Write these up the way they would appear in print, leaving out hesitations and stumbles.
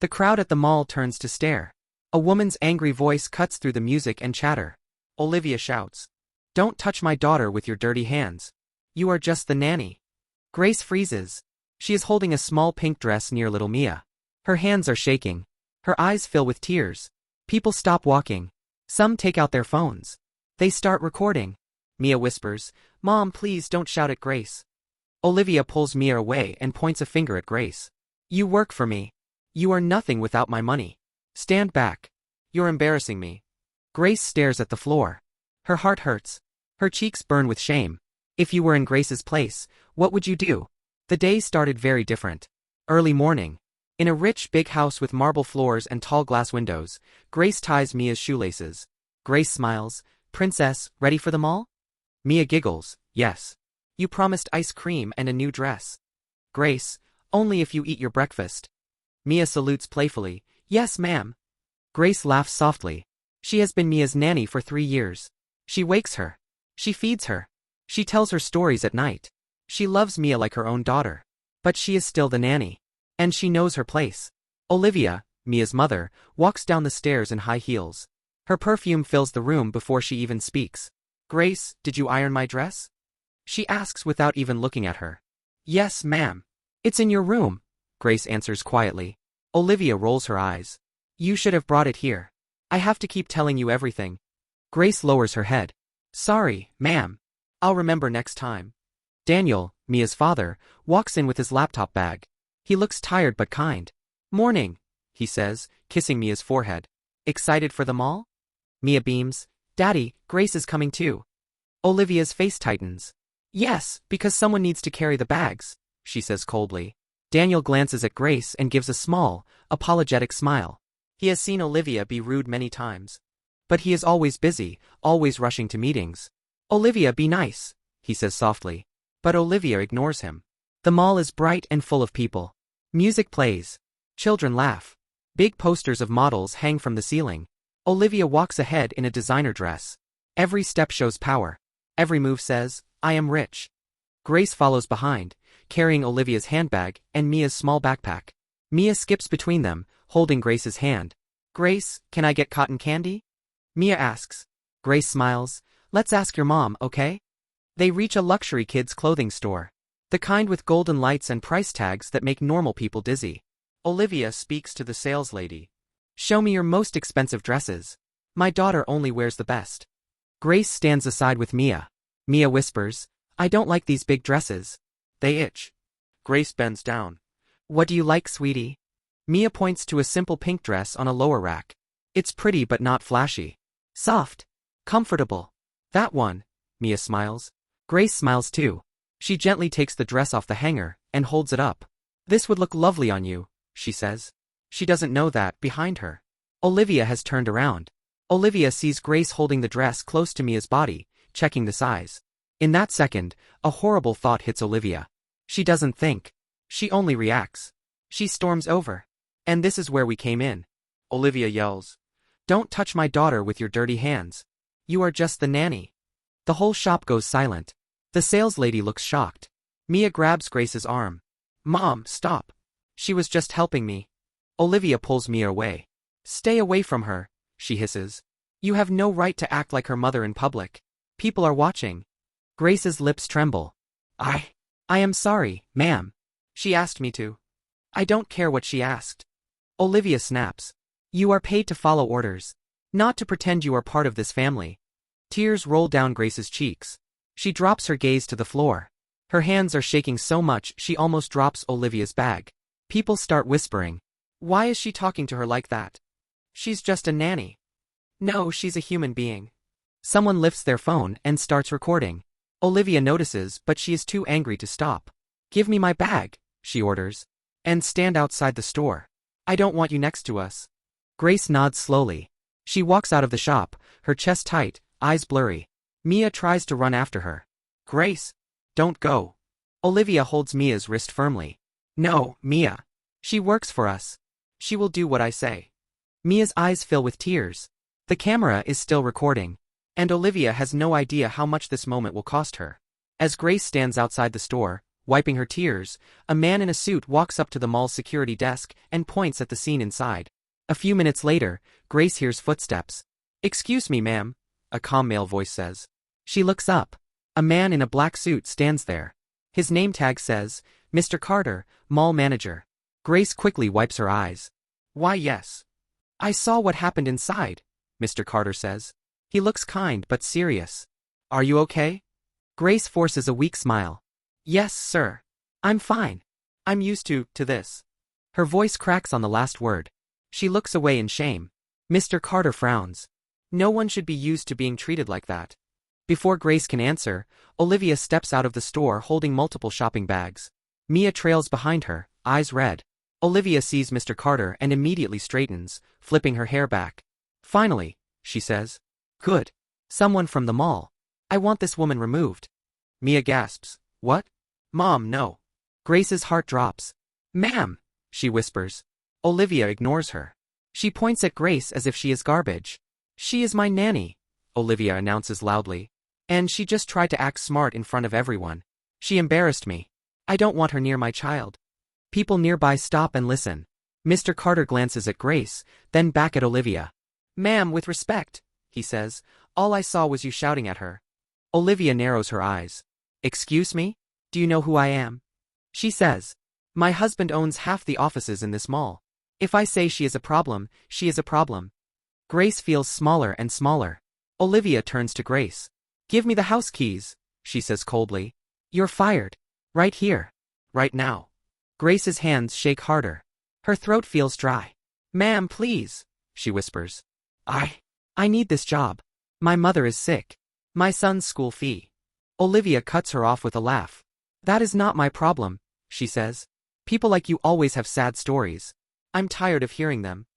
The crowd at the mall turns to stare. A woman's angry voice cuts through the music and chatter. Olivia shouts, "Don't touch my daughter with your dirty hands. You are just the nanny." Grace freezes. She is holding a small pink dress near little Mia. Her hands are shaking. Her eyes fill with tears. People stop walking. Some take out their phones. They start recording. Mia whispers, "Mom, please don't shout at Grace." Olivia pulls Mia away and points a finger at Grace. "You work for me. You are nothing without my money. Stand back. You're embarrassing me." Grace stares at the floor. Her heart hurts. Her cheeks burn with shame. If you were in Grace's place, what would you do? The day started very different. Early morning. In a rich big house with marble floors and tall glass windows, Grace ties Mia's shoelaces. Grace smiles, "Princess, ready for the mall?" Mia giggles, "Yes. You promised ice cream and a new dress." Grace, "Only if you eat your breakfast." Mia salutes playfully, "Yes, ma'am." Grace laughs softly. She has been Mia's nanny for 3 years. She wakes her. She feeds her. She tells her stories at night. She loves Mia like her own daughter. But she is still the nanny. And she knows her place. Olivia, Mia's mother, walks down the stairs in high heels. Her perfume fills the room before she even speaks. "Grace, did you iron my dress?" She asks without even looking at her. "Yes, ma'am." "It's in your room," Grace answers quietly. Olivia rolls her eyes. "You should have brought it here. I have to keep telling you everything." Grace lowers her head. "Sorry, ma'am. I'll remember next time." Daniel, Mia's father, walks in with his laptop bag. He looks tired but kind. "Morning," he says, kissing Mia's forehead. "Excited for the mall?" Mia beams. "Daddy, Grace is coming too." Olivia's face tightens. "Yes, because someone needs to carry the bags," she says coldly. Daniel glances at Grace and gives a small, apologetic smile. He has seen Olivia be rude many times. But he is always busy, always rushing to meetings. "Olivia, be nice," he says softly. But Olivia ignores him. The mall is bright and full of people. Music plays. Children laugh. Big posters of models hang from the ceiling. Olivia walks ahead in a designer dress. Every step shows power. Every move says, "I am rich." Grace follows behind, carrying Olivia's handbag and Mia's small backpack. Mia skips between them, holding Grace's hand. "Grace, can I get cotton candy?" Mia asks. Grace smiles. "Let's ask your mom, okay?" They reach a luxury kids' clothing store. The kind with golden lights and price tags that make normal people dizzy. Olivia speaks to the sales lady. "Show me your most expensive dresses. My daughter only wears the best." Grace stands aside with Mia. Mia whispers, "I don't like these big dresses. They itch." Grace bends down. "What do you like, sweetie?" Mia points to a simple pink dress on a lower rack. "It's pretty but not flashy. Soft. Comfortable." "That one." Mia smiles. Grace smiles too. She gently takes the dress off the hanger and holds it up. "This would look lovely on you," she says. She doesn't know that, behind her, Olivia has turned around. Olivia sees Grace holding the dress close to Mia's body, checking the size. In that second, a horrible thought hits Olivia. She doesn't think. She only reacts. She storms over. "And this is where we came in." Olivia yells. "Don't touch my daughter with your dirty hands. You are just the nanny." The whole shop goes silent. The saleslady looks shocked. Mia grabs Grace's arm. "Mom, stop. She was just helping me." Olivia pulls Mia away. "Stay away from her," she hisses. "You have no right to act like her mother in public. People are watching." Grace's lips tremble. I am sorry, ma'am. She asked me to." "I don't care what she asked." Olivia snaps. "You are paid to follow orders. Not to pretend you are part of this family." Tears roll down Grace's cheeks. She drops her gaze to the floor. Her hands are shaking so much she almost drops Olivia's bag. People start whispering. "Why is she talking to her like that? She's just a nanny." "No, she's a human being." Someone lifts their phone and starts recording. Olivia notices, but she is too angry to stop. "Give me my bag," she orders. "And stand outside the store. I don't want you next to us." Grace nods slowly. She walks out of the shop, her chest tight, eyes blurry. Mia tries to run after her. "Grace! Don't go." Olivia holds Mia's wrist firmly. "No, Mia. She works for us. She will do what I say." Mia's eyes fill with tears. The camera is still recording. And Olivia has no idea how much this moment will cost her. As Grace stands outside the store, Wiping her tears, a man in a suit walks up to the mall's security desk and points at the scene inside. A few minutes later, Grace hears footsteps. "Excuse me, ma'am," a calm male voice says. She looks up. A man in a black suit stands there. His name tag says, "Mr. Carter, mall manager." Grace quickly wipes her eyes. "Why, yes. I saw what happened inside," Mr. Carter says. He looks kind but serious. "Are you okay?" Grace forces a weak smile. "Yes, sir. I'm fine. I'm used to this." Her voice cracks on the last word. She looks away in shame. Mr. Carter frowns. No one should be used to being treated like that. Before Grace can answer, Olivia steps out of the store holding multiple shopping bags. Mia trails behind her, eyes red. Olivia sees Mr. Carter and immediately straightens, flipping her hair back. "Finally," she says. "Good. Someone from the mall. I want this woman removed." Mia gasps. "What? Mom, no." Grace's heart drops. "Ma'am," she whispers. Olivia ignores her. She points at Grace as if she is garbage. "She is my nanny," Olivia announces loudly. "And she just tried to act smart in front of everyone. She embarrassed me. I don't want her near my child." People nearby stop and listen. Mr. Carter glances at Grace, then back at Olivia. "Ma'am, with respect," he says. "All I saw was you shouting at her." Olivia narrows her eyes. "Excuse me? Do you know who I am?" She says. "My husband owns half the offices in this mall. If I say she is a problem, she is a problem." Grace feels smaller and smaller. Olivia turns to Grace. "Give me the house keys," she says coldly. "You're fired. Right here. Right now." Grace's hands shake harder. Her throat feels dry. "Ma'am, please," she whispers. I need this job. My mother is sick. My son's school fee." Olivia cuts her off with a laugh. "That is not my problem," she says. "People like you always have sad stories. I'm tired of hearing them."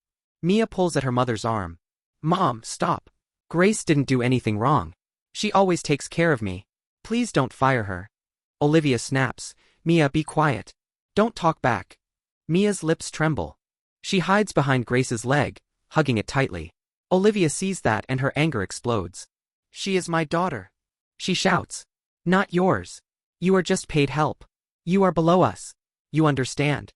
Mia pulls at her mother's arm. "Mom, stop. Grace didn't do anything wrong. She always takes care of me. Please don't fire her." Olivia snaps. "Mia, be quiet. Don't talk back." Mia's lips tremble. She hides behind Grace's leg, hugging it tightly. Olivia sees that and her anger explodes. "She is my daughter," she shouts. "Not yours. You are just paid help. You are below us. You understand?"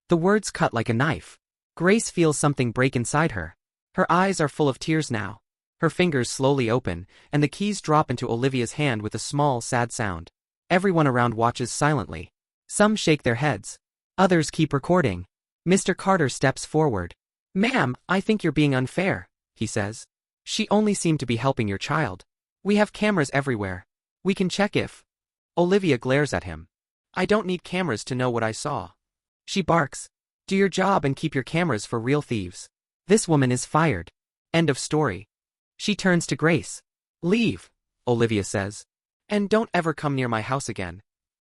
The words cut like a knife. Grace feels something break inside her. Her eyes are full of tears now. Her fingers slowly open, and the keys drop into Olivia's hand with a small, sad sound. Everyone around watches silently. Some shake their heads. Others keep recording. Mr. Carter steps forward. "Ma'am, I think you're being unfair," he says. "She only seemed to be helping your child. We have cameras everywhere. We can check if—" Olivia glares at him. "I don't need cameras to know what I saw." She barks. "Do your job and keep your cameras for real thieves. This woman is fired. End of story." She turns to Grace. "Leave," Olivia says. "And don't ever come near my house again."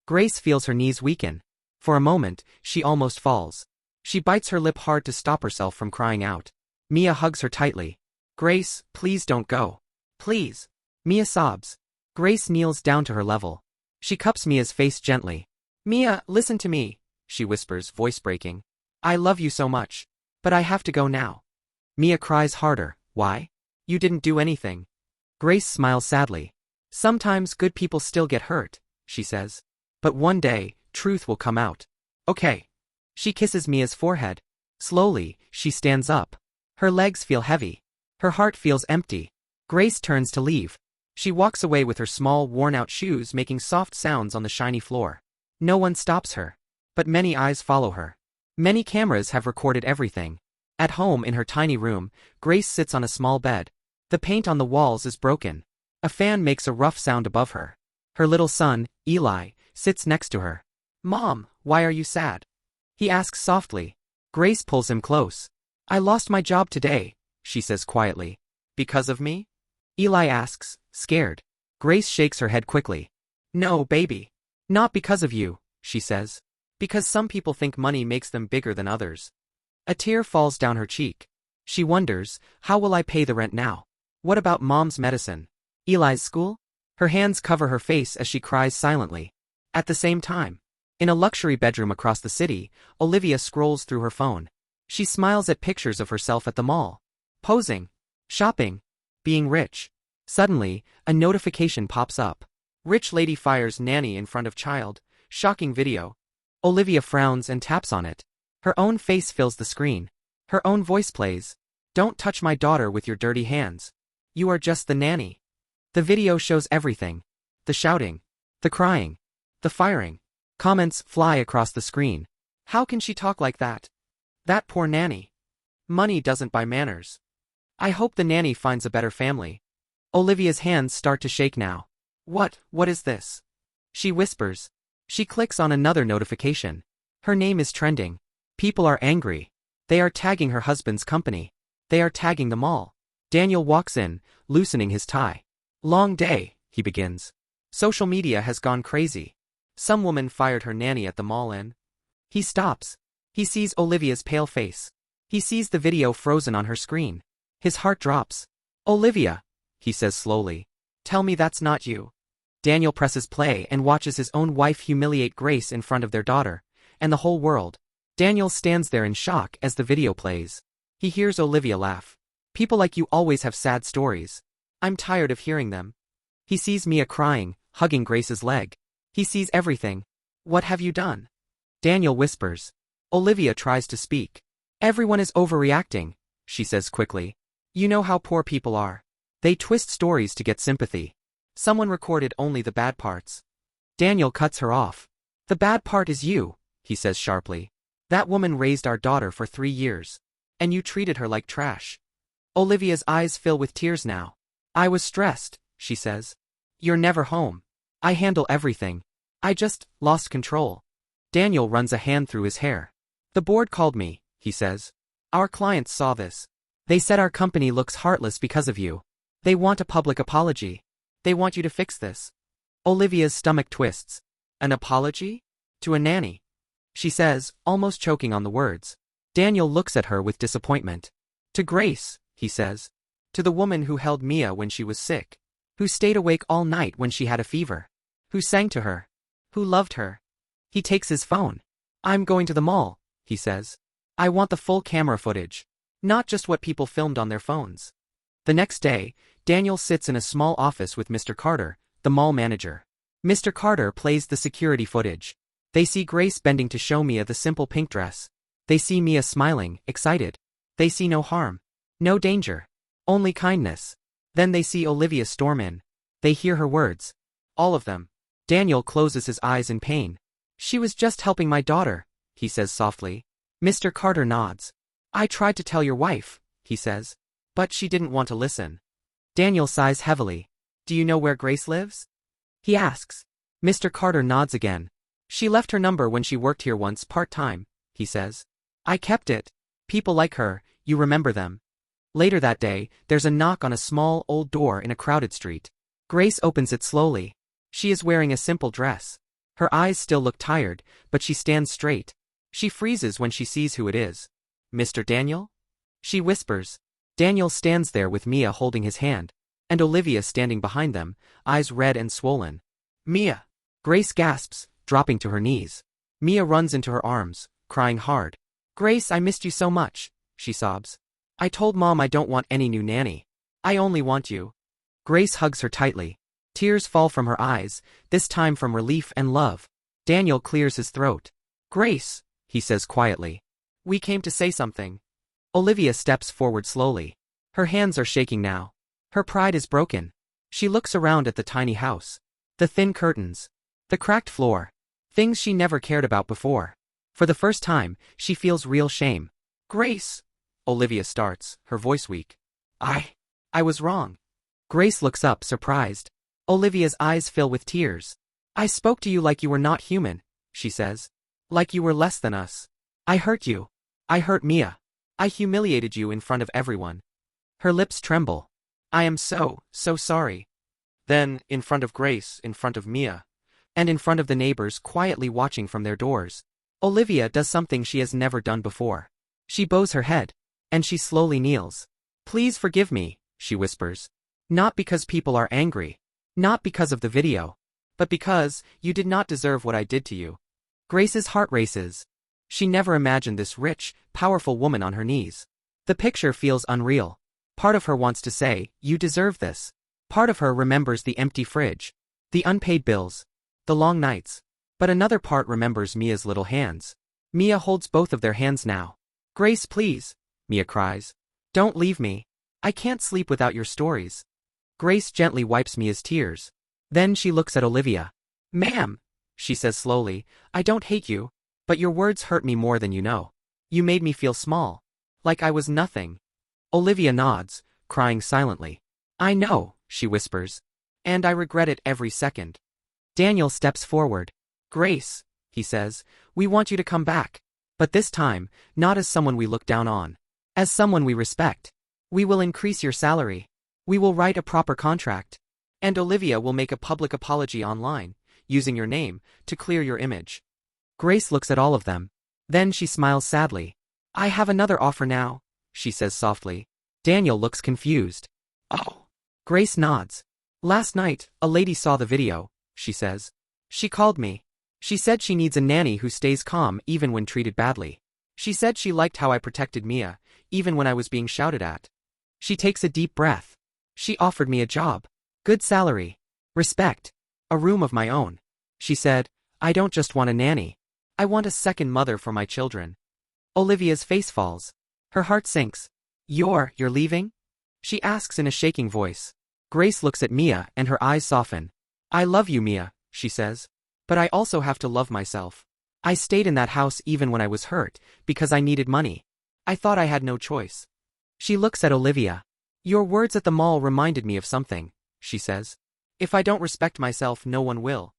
Grace feels her knees weaken. For a moment, she almost falls. She bites her lip hard to stop herself from crying out. Mia hugs her tightly. "Grace, please don't go. Please." Mia sobs. Grace kneels down to her level. She cups Mia's face gently. "Mia, listen to me," she whispers, voice breaking. "I love you so much. But I have to go now." Mia cries harder. "Why? You didn't do anything." Grace smiles sadly. "Sometimes good people still get hurt," she says. "But one day, truth will come out." "Okay." She kisses Mia's forehead. Slowly, she stands up. Her legs feel heavy. Her heart feels empty. Grace turns to leave. She walks away with her small, worn-out shoes making soft sounds on the shiny floor. No one stops her. But many eyes follow her. Many cameras have recorded everything. At home in her tiny room, Grace sits on a small bed. The paint on the walls is broken. A fan makes a rough sound above her. Her little son, Eli, sits next to her. "Mom, why are you sad?" he asks softly. Grace pulls him close. "I lost my job today," she says quietly. "Because of me?" Eli asks, scared. Grace shakes her head quickly. "No, baby. Not because of you," she says. "Because some people think money makes them bigger than others." A tear falls down her cheek. She wonders, how will I pay the rent now? What about Mom's medicine? Eli's school? Her hands cover her face as she cries silently. At the same time, in a luxury bedroom across the city, Olivia scrolls through her phone. She smiles at pictures of herself at the mall. Posing. Shopping. Being rich. Suddenly, a notification pops up. "Rich lady fires nanny in front of child. Shocking video. Olivia frowns and taps on it. Her own face fills the screen. Her own voice plays. Don't touch my daughter with your dirty hands. You are just the nanny. The video shows everything. The shouting. The crying. The firing. Comments fly across the screen. How can she talk like that? That poor nanny. Money doesn't buy manners. I hope the nanny finds a better family. Olivia's hands start to shake now. What is this? She whispers. She clicks on another notification. Her name is trending. People are angry. They are tagging her husband's company. They are tagging them all. Daniel walks in, loosening his tie. Long day, he begins. Social media has gone crazy. Some woman fired her nanny at the mall and... He stops. He sees Olivia's pale face. He sees the video frozen on her screen. His heart drops. Olivia, he says slowly. Tell me that's not you. Daniel presses play and watches his own wife humiliate Grace in front of their daughter, and the whole world. Daniel stands there in shock as the video plays. He hears Olivia laugh. People like you always have sad stories. I'm tired of hearing them. He sees Mia crying, hugging Grace's leg. He sees everything. What have you done? Daniel whispers. Olivia tries to speak. Everyone is overreacting, she says quickly. You know how poor people are. They twist stories to get sympathy. Someone recorded only the bad parts. Daniel cuts her off. The bad part is you, he says sharply. That woman raised our daughter for 3 years. And you treated her like trash. Olivia's eyes fill with tears now. I was stressed, she says. You're never home. I handle everything. I just lost control. Daniel runs a hand through his hair. The board called me, he says. Our clients saw this. They said our company looks heartless because of you. They want a public apology. They want you to fix this. Olivia's stomach twists. An apology? To a nanny? She says, almost choking on the words. Daniel looks at her with disappointment. To Grace, he says. To the woman who held Mia when she was sick. Who stayed awake all night when she had a fever. Who sang to her. Who loved her. He takes his phone. I'm going to the mall, he says. I want the full camera footage. Not just what people filmed on their phones. The next day, Daniel sits in a small office with Mr. Carter, the mall manager. Mr. Carter plays the security footage. They see Grace bending to show Mia the simple pink dress. They see Mia smiling, excited. They see no harm. No danger. Only kindness. Then they see Olivia storm in. They hear her words. All of them. Daniel closes his eyes in pain. She was just helping my daughter, he says softly. Mr. Carter nods. I tried to tell your wife, he says. But she didn't want to listen. Daniel sighs heavily. Do you know where Grace lives? He asks. Mr. Carter nods again. She left her number when she worked here once part-time, he says. I kept it. People like her, you remember them. Later that day, there's a knock on a small, old door in a crowded street. Grace opens it slowly. She is wearing a simple dress. Her eyes still look tired, but she stands straight. She freezes when she sees who it is. Mr. Daniel? She whispers. Daniel stands there with Mia holding his hand, and Olivia standing behind them, eyes red and swollen. Mia! Grace gasps, dropping to her knees. Mia runs into her arms, crying hard. Grace, I missed you so much, she sobs. I told Mom I don't want any new nanny. I only want you. Grace hugs her tightly. Tears fall from her eyes, this time from relief and love. Daniel clears his throat. Grace, he says quietly. We came to say something. Olivia steps forward slowly. Her hands are shaking now. Her pride is broken. She looks around at the tiny house. The thin curtains. The cracked floor. Things she never cared about before. For the first time, she feels real shame. Grace! Olivia starts, her voice weak. I was wrong. Grace looks up, surprised. Olivia's eyes fill with tears. I spoke to you like you were not human, she says. Like you were less than us. I hurt you. I hurt Mia. I humiliated you in front of everyone. Her lips tremble. I am so sorry. Then, in front of Grace, in front of Mia, and in front of the neighbors quietly watching from their doors, Olivia does something she has never done before. She bows her head, and she slowly kneels. Please forgive me, she whispers. Not because people are angry. Not because of the video. But because you did not deserve what I did to you. Grace's heart races. She never imagined this rich, powerful woman on her knees. The picture feels unreal. Part of her wants to say, you deserve this. Part of her remembers the empty fridge. The unpaid bills. The long nights. But another part remembers Mia's little hands. Mia holds both of their hands now. Grace, please, Mia cries. Don't leave me. I can't sleep without your stories. Grace gently wipes Mia's tears. Then she looks at Olivia. Ma'am, she says slowly, I don't hate you, but your words hurt me more than you know. You made me feel small. Like I was nothing. Olivia nods, crying silently. I know, she whispers. And I regret it every second. Daniel steps forward. Grace, he says, we want you to come back. But this time, not as someone we look down on. As someone we respect. We will increase your salary. We will write a proper contract. And Olivia will make a public apology online, using your name, to clear your image. Grace looks at all of them. Then she smiles sadly. I have another offer now, she says softly. Daniel looks confused. Oh. Grace nods. Last night, a lady saw the video, she says. She called me. She said she needs a nanny who stays calm even when treated badly. She said she liked how I protected Mia, even when I was being shouted at. She takes a deep breath. She offered me a job. Good salary. Respect. A room of my own. She said, I don't just want a nanny. I want a second mother for my children. Olivia's face falls. Her heart sinks. You're leaving? She asks in a shaking voice. Grace looks at Mia and her eyes soften. I love you, Mia, she says. But I also have to love myself. I stayed in that house even when I was hurt, because I needed money. I thought I had no choice. She looks at Olivia. Your words at the mall reminded me of something, she says. If I don't respect myself, no one will.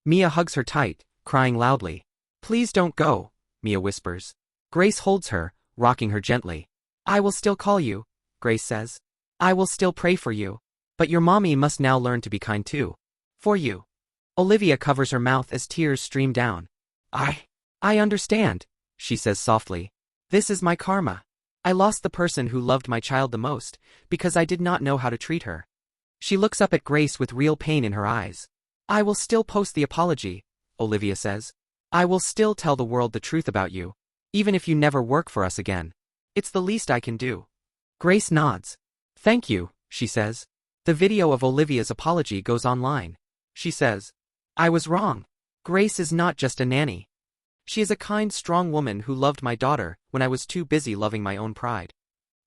Mia hugs her tight, crying loudly. Please don't go, Mia whispers. Grace holds her, rocking her gently. I will still call you, Grace says. I will still pray for you. But your mommy must now learn to be kind too. For you. Olivia covers her mouth as tears stream down. I understand, she says softly. This is my karma. I lost the person who loved my child the most, because I did not know how to treat her. She looks up at Grace with real pain in her eyes. I will still post the apology, Olivia says. I will still tell the world the truth about you, even if you never work for us again. It's the least I can do. Grace nods. Thank you, she says. The video of Olivia's apology goes online. She says, I was wrong. Grace is not just a nanny. She is a kind, strong woman who loved my daughter when I was too busy loving my own pride.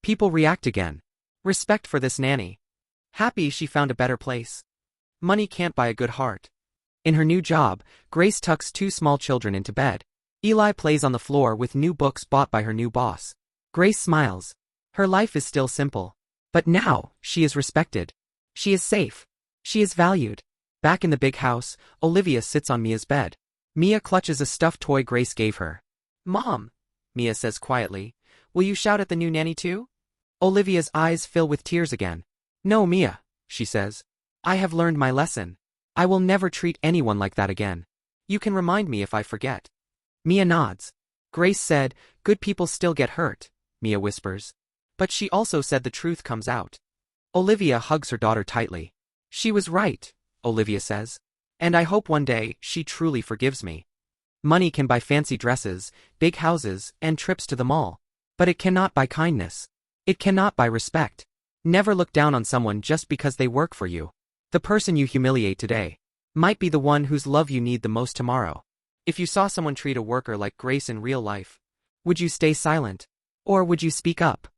People react again. Respect for this nanny. Happy she found a better place. Money can't buy a good heart. In her new job, Grace tucks two small children into bed. Eli plays on the floor with new books bought by her new boss. Grace smiles. Her life is still simple. But now, she is respected. She is safe. She is valued. Back in the big house, Olivia sits on Mia's bed. Mia clutches a stuffed toy Grace gave her. Mom, Mia says quietly, will you shout at the new nanny too? Olivia's eyes fill with tears again. No, Mia, she says. I have learned my lesson. I will never treat anyone like that again. You can remind me if I forget. Mia nods. Grace said, good people still get hurt, Mia whispers. But she also said the truth comes out. Olivia hugs her daughter tightly. She was right, Olivia says. And I hope one day she truly forgives me. Money can buy fancy dresses, big houses, and trips to the mall. But it cannot buy kindness. It cannot buy respect. Never look down on someone just because they work for you. The person you humiliate today might be the one whose love you need the most tomorrow. If you saw someone treat a worker like Grace in real life, would you stay silent? Or would you speak up?